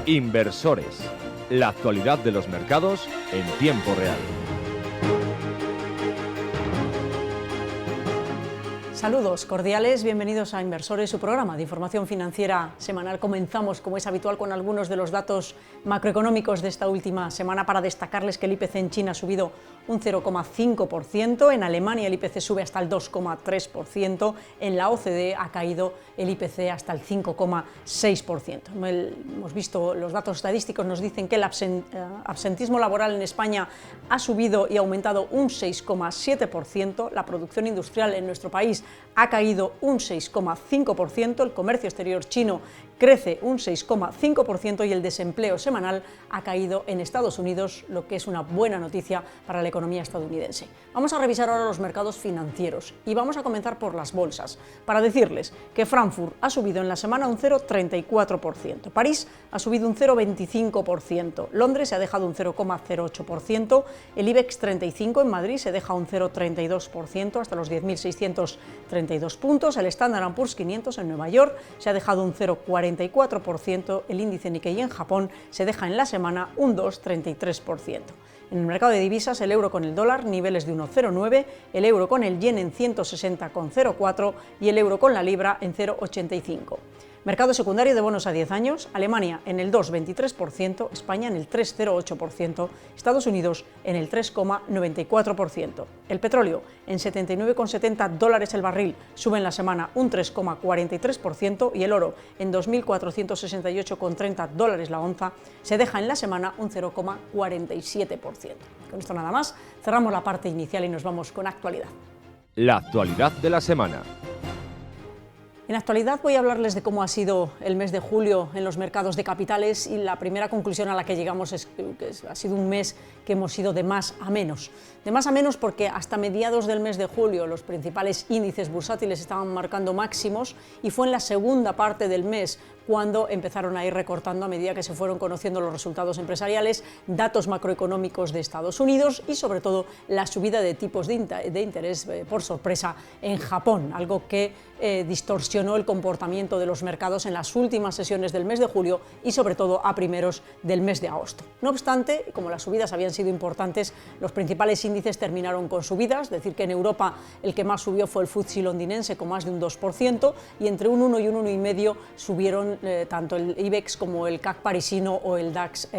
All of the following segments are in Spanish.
Inversores. La actualidad de los mercados en tiempo real. Saludos cordiales, bienvenidos a Inversores, su programa de información financiera semanal. Comenzamos, como es habitual, con algunos de los datos macroeconómicos de esta última semana para destacarles que el IPC en China ha subido un 0,5%, en Alemania el IPC sube hasta el 2,3%, en la OCDE ha caído el IPC hasta el 5,6%. Hemos visto los datos estadísticos, nos dicen que el absentismo laboral en España ha subido y aumentado un 6,7%, la producción industrial en nuestro país ha caído un 6,5%, el comercio exterior chino crece un 6,5% y el desempleo semanal ha caído en Estados Unidos, lo que es una buena noticia para la economía estadounidense. Vamos a revisar ahora los mercados financieros y vamos a comenzar por las bolsas, para decirles que Frankfurt ha subido en la semana un 0,34%, París ha subido un 0,25%, Londres se ha dejado un 0,08%, el IBEX 35 en Madrid se deja un 0,32% hasta los 10.632 puntos, el Standard & Poor's 500 en Nueva York se ha dejado un 0,44%, el índice Nikkei en Japón se deja en la semana un 2,33%. En el mercado de divisas, el euro con el dólar, niveles de 1,09, el euro con el yen en 160,04 y el euro con la libra en 0,85. Mercado secundario de bonos a 10 años, Alemania en el 2,23%, España en el 3,08%, Estados Unidos en el 3,94%. El petróleo en $79,70 el barril, sube en la semana un 3,43% y el oro en $2.468,30 la onza, se deja en la semana un 0,47%. Con esto nada más, cerramos la parte inicial y nos vamos con actualidad. La actualidad de la semana. En la actualidad voy a hablarles de cómo ha sido el mes de julio en los mercados de capitales y la primera conclusión a la que llegamos es que ha sido un mes que hemos ido de más a menos. De más a menos porque hasta mediados del mes de julio los principales índices bursátiles estaban marcando máximos y fue en la segunda parte del mes cuando empezaron a ir recortando a medida que se fueron conociendo los resultados empresariales, datos macroeconómicos de Estados Unidos y sobre todo la subida de tipos de interés por sorpresa en Japón, algo que distorsionó el comportamiento de los mercados en las últimas sesiones del mes de julio y sobre todo a primeros del mes de agosto. No obstante, como las subidas habían sido importantes, los principales índices terminaron con subidas, es decir que en Europa el que más subió fue el FTSE londinense con más de un 2% y entre un 1 y un 1,5% subieron tanto el IBEX como el CAC parisino o el DAX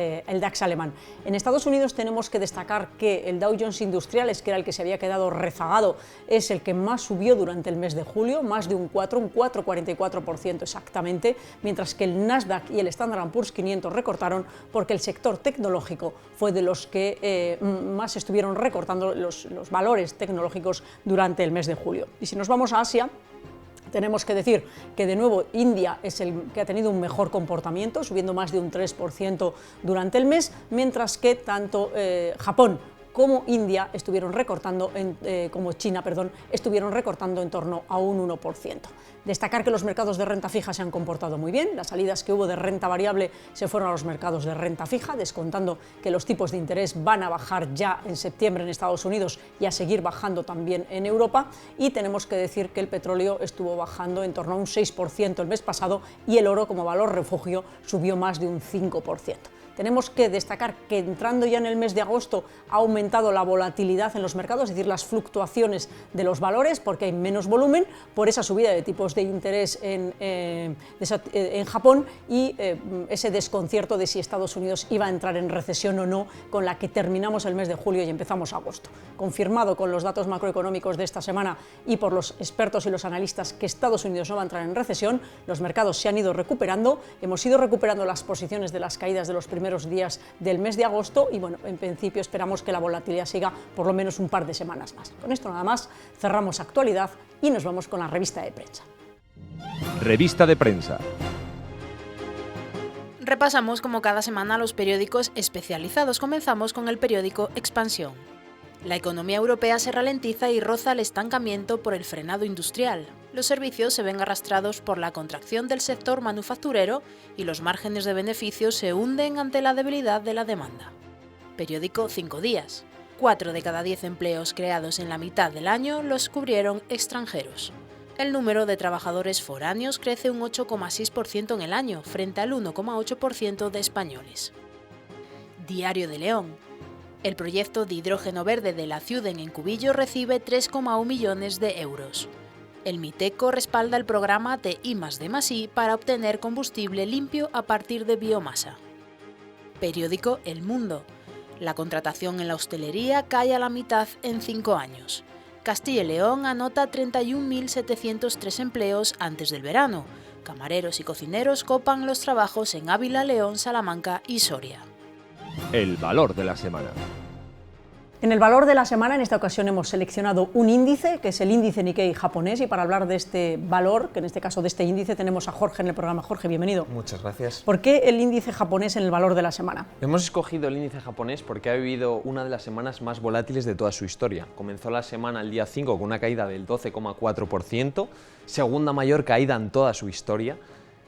alemán. En Estados Unidos tenemos que destacar que el Dow Jones Industriales, que era el que se había quedado rezagado, es el que más subió durante el mes de julio, más de un 4,44% exactamente, mientras que el Nasdaq y el Standard & Poor's 500 recortaron porque el sector tecnológico fue de los que más estuvieron recortando los valores tecnológicos durante el mes de julio. Y si nos vamos a Asia, tenemos que decir que de nuevo India es el que ha tenido un mejor comportamiento, subiendo más de un 3% durante el mes, mientras que tanto Japón como India estuvieron recortando, como China, estuvieron recortando en torno a un 1%. Destacar que los mercados de renta fija se han comportado muy bien, las salidas que hubo de renta variable se fueron a los mercados de renta fija, descontando que los tipos de interés van a bajar ya en septiembre en Estados Unidos y a seguir bajando también en Europa, y tenemos que decir que el petróleo estuvo bajando en torno a un 6% el mes pasado y el oro como valor refugio subió más de un 5%. Tenemos que destacar que entrando ya en el mes de agosto ha aumentado la volatilidad en los mercados, es decir, las fluctuaciones de los valores, porque hay menos volumen por esa subida de tipos de interés en Japón y ese desconcierto de si Estados Unidos iba a entrar en recesión o no, con la que terminamos el mes de julio y empezamos agosto. Confirmado con los datos macroeconómicos de esta semana y por los expertos y los analistas que Estados Unidos no va a entrar en recesión, los mercados se han ido recuperando, hemos ido recuperando las posiciones de las caídas de los primeros días del mes de agosto y bueno, en principio esperamos que la volatilidad siga por lo menos un par de semanas más. Con esto nada más, cerramos actualidad y nos vamos con la revista de prensa. Revista de prensa. Repasamos como cada semana los periódicos especializados. Comenzamos con el periódico Expansión. La economía europea se ralentiza y roza el estancamiento por el frenado industrial. Los servicios se ven arrastrados por la contracción del sector manufacturero y los márgenes de beneficios se hunden ante la debilidad de la demanda. Periódico 5 días. 4 de cada 10 empleos creados en la mitad del año los cubrieron extranjeros. El número de trabajadores foráneos crece un 8,6% en el año, frente al 1,8% de españoles. Diario de León. El proyecto de hidrógeno verde de la Ciuden en Cubillo recibe 3,1 millones de euros. El Miteco respalda el programa de I+D+I para obtener combustible limpio a partir de biomasa. Periódico El Mundo. La contratación en la hostelería cae a la mitad en 5 años. Castilla y León anota 31.703 empleos antes del verano. Camareros y cocineros copan los trabajos en Ávila, León, Salamanca y Soria. El valor de la semana. En el valor de la semana, en esta ocasión hemos seleccionado un índice, que es el índice Nikkei japonés, y para hablar de este valor, que en este caso de este índice, tenemos a Jorge en el programa. Jorge, bienvenido. Muchas gracias. ¿Por qué el índice japonés en el valor de la semana? Hemos escogido el índice japonés porque ha vivido una de las semanas más volátiles de toda su historia. Comenzó la semana el día 5 con una caída del 12,4%, segunda mayor caída en toda su historia.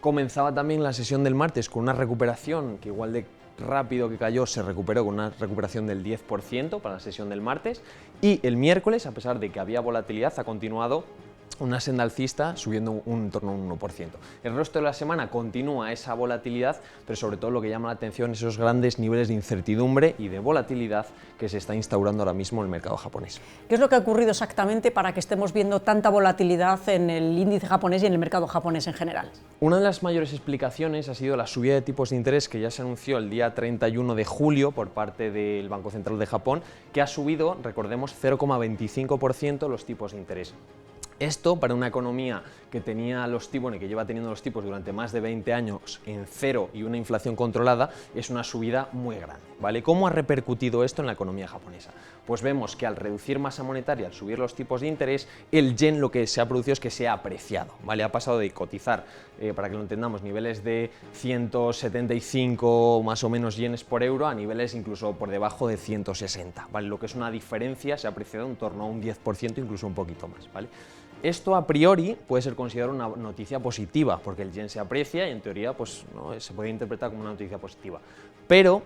Comenzaba también la sesión del martes con una recuperación que igual de rápido que cayó se recuperó con una recuperación del 10% para la sesión del martes, y el miércoles, a pesar de que había volatilidad, ha continuado una senda alcista subiendo en torno a un 1%. El resto de la semana continúa esa volatilidad, pero sobre todo lo que llama la atención esos grandes niveles de incertidumbre y de volatilidad que se está instaurando ahora mismo en el mercado japonés. ¿Qué es lo que ha ocurrido exactamente para que estemos viendo tanta volatilidad en el índice japonés y en el mercado japonés en general? Una de las mayores explicaciones ha sido la subida de tipos de interés que ya se anunció el día 31 de julio por parte del Banco Central de Japón, que ha subido, recordemos, 0,25% los tipos de interés. Esto, para una economía que tenía los tipos, que lleva teniendo los tipos durante más de 20 años en cero y una inflación controlada, es una subida muy grande, ¿vale? ¿Cómo ha repercutido esto en la economía japonesa? Pues vemos que al reducir masa monetaria, al subir los tipos de interés, el yen lo que se ha producido es que se ha apreciado, ¿vale? Ha pasado de cotizar, para que lo entendamos, niveles de 175 más o menos yenes por euro a niveles incluso por debajo de 160, ¿vale? Lo que es una diferencia, se ha apreciado en torno a un 10%, incluso un poquito más, ¿vale? Esto a priori puede ser considerado una noticia positiva, porque el yen se aprecia y en teoría pues, ¿no? Se puede interpretar como una noticia positiva. Pero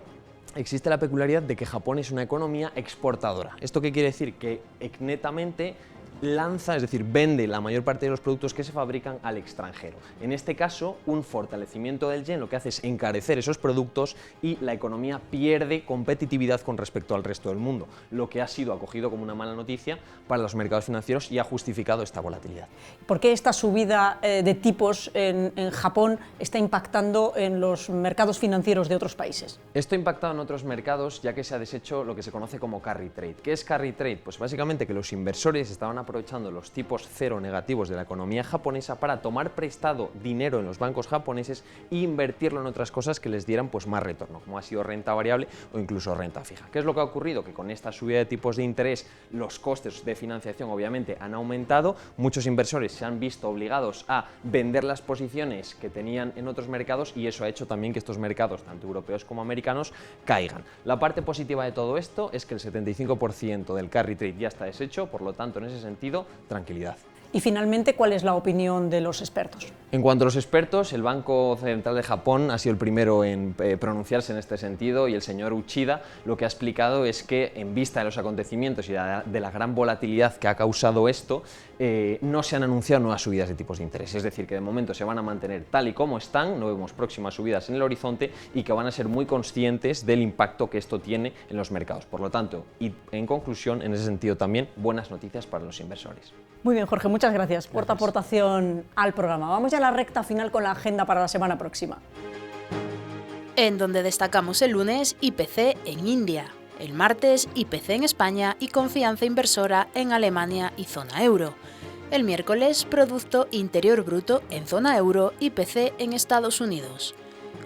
existe la peculiaridad de que Japón es una economía exportadora. ¿Esto qué quiere decir? Que netamente lanza, es decir, vende la mayor parte de los productos que se fabrican al extranjero. En este caso, un fortalecimiento del yen lo que hace es encarecer esos productos y la economía pierde competitividad con respecto al resto del mundo, lo que ha sido acogido como una mala noticia para los mercados financieros y ha justificado esta volatilidad. ¿Por qué esta subida de tipos en Japón está impactando en los mercados financieros de otros países? Esto ha impactado en otros mercados ya que se ha deshecho lo que se conoce como carry trade. ¿Qué es carry trade? Pues básicamente que los inversores estaban aprovechando los tipos cero negativos de la economía japonesa para tomar prestado dinero en los bancos japoneses e invertirlo en otras cosas que les dieran pues más retorno, como ha sido renta variable o incluso renta fija. ¿Qué es lo que ha ocurrido? Que con esta subida de tipos de interés los costes de financiación obviamente han aumentado, muchos inversores se han visto obligados a vender las posiciones que tenían en otros mercados y eso ha hecho también que estos mercados, tanto europeos como americanos, caigan. La parte positiva de todo esto es que el 75% del carry trade ya está deshecho, por lo tanto en ese sentido, tranquilidad. Y finalmente, ¿cuál es la opinión de los expertos? En cuanto a los expertos, el Banco Central de Japón ha sido el primero en pronunciarse en este sentido y el señor Uchida lo que ha explicado es que en vista de los acontecimientos y de la gran volatilidad que ha causado esto, no se han anunciado nuevas subidas de tipos de interés, es decir, que de momento se van a mantener tal y como están, no vemos próximas subidas en el horizonte y que van a ser muy conscientes del impacto que esto tiene en los mercados. Por lo tanto, y en conclusión, en ese sentido también, buenas noticias para los inversores. Muy bien, Jorge, muchas gracias por tu aportación al programa. Vamos ya a la recta final con la agenda para la semana próxima. En donde destacamos el lunes IPC en India, el martes IPC en España y confianza inversora en Alemania y zona euro. El miércoles Producto Interior Bruto en zona euro, IPC en Estados Unidos.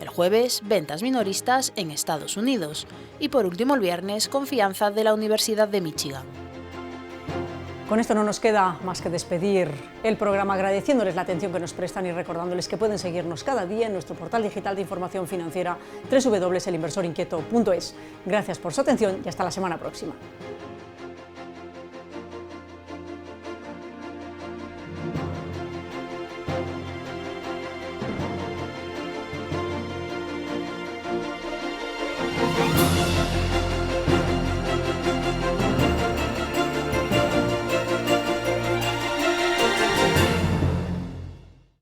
El jueves ventas minoristas en Estados Unidos. Y por último el viernes confianza de la Universidad de Michigan. Con esto no nos queda más que despedir el programa agradeciéndoles la atención que nos prestan y recordándoles que pueden seguirnos cada día en nuestro portal digital de información financiera www.elinversorinquieto.es. Gracias por su atención y hasta la semana próxima.